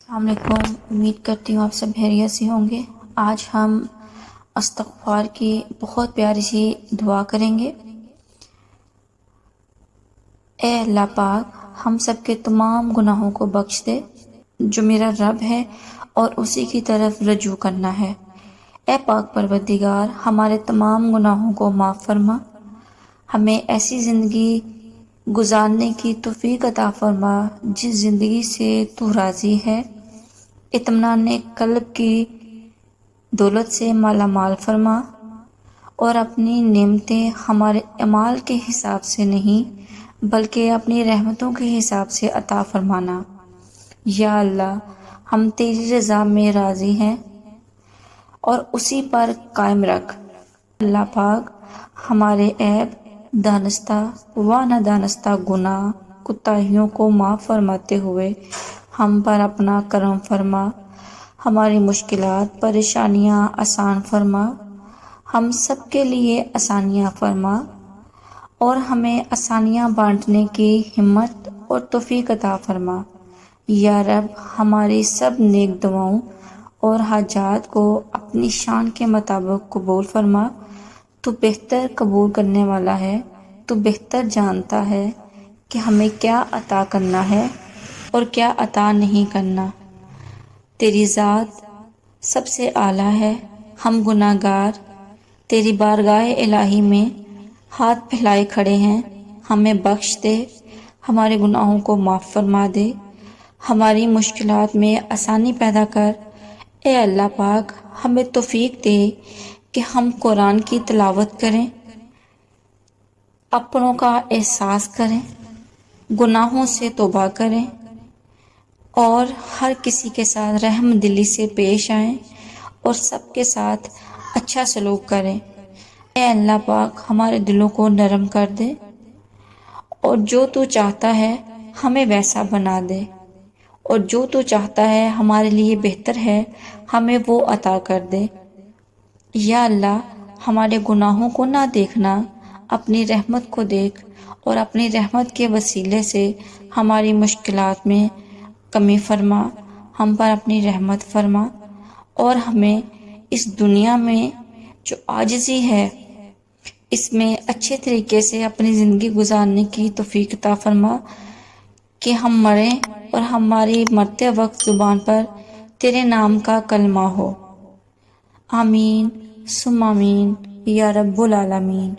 السلام علیکم، امید کرتی ہوں آپ سب خیریت سے ہوں گے۔ آج ہم استغفار کی بہت پیاری سی دعا کریں گے۔ اے اللہ پاک، ہم سب کے تمام گناہوں کو بخش دے جو میرا رب ہے اور اسی کی طرف رجوع کرنا ہے۔ اے پاک پروردگار، ہمارے تمام گناہوں کو معاف فرما، ہمیں ایسی زندگی گزارنے کی توفیق عطا فرما جس زندگی سے تو راضی ہے۔ اطمینان قلب کی دولت سے مالا مال فرما اور اپنی نعمتیں ہمارے اعمال کے حساب سے نہیں بلکہ اپنی رحمتوں کے حساب سے عطا فرمانا۔ یا اللہ، ہم تیری رضا میں راضی ہیں اور اسی پر قائم رکھ۔ اللہ پاک، ہمارے عیب، دانستہ و نادانستہ گناہ کوتاہیوں کو معاف فرماتے ہوئے ہم پر اپنا کرم فرما، ہماری مشکلات پریشانیاں آسان فرما، ہم سب کے لیے آسانیاں فرما اور ہمیں آسانیاں بانٹنے کی ہمت اور توفیق عطا فرما۔ یا رب، ہماری سب نیک دعاؤں اور حاجات کو اپنی شان کے مطابق قبول فرما۔ تو بہتر قبول کرنے والا ہے، تو بہتر جانتا ہے کہ ہمیں کیا عطا کرنا ہے اور کیا عطا نہیں کرنا۔ تیری ذات سب سے اعلیٰ ہے، ہم گناہ گار تیری بارگاہ الہی میں ہاتھ پھیلائے کھڑے ہیں۔ ہمیں بخش دے، ہمارے گناہوں کو معاف فرما دے، ہماری مشکلات میں آسانی پیدا کر۔ اے اللہ پاک، ہمیں توفیق دے کہ ہم قرآن کی تلاوت کریں، اپنوں کا احساس کریں، گناہوں سے توبہ کریں اور ہر کسی کے ساتھ رحم دلی سے پیش آئیں اور سب کے ساتھ اچھا سلوک کریں۔ اے اللہ پاک، ہمارے دلوں کو نرم کر دے اور جو تو چاہتا ہے ہمیں ویسا بنا دے، اور جو تو چاہتا ہے ہمارے لیے بہتر ہے ہمیں وہ عطا کر دے۔ یا اللہ، ہمارے گناہوں کو نہ دیکھنا، اپنی رحمت کو دیکھ اور اپنی رحمت کے وسیلے سے ہماری مشکلات میں کمی فرما، ہم پر اپنی رحمت فرما اور ہمیں اس دنیا میں جو عاجزی ہے اس میں اچھے طریقے سے اپنی زندگی گزارنے کی توفیق عطا فرما کہ ہم مریں اور ہماری مرتے وقت زبان پر تیرے نام کا کلمہ ہو۔ آمین ثم آمین یا رب العالمین۔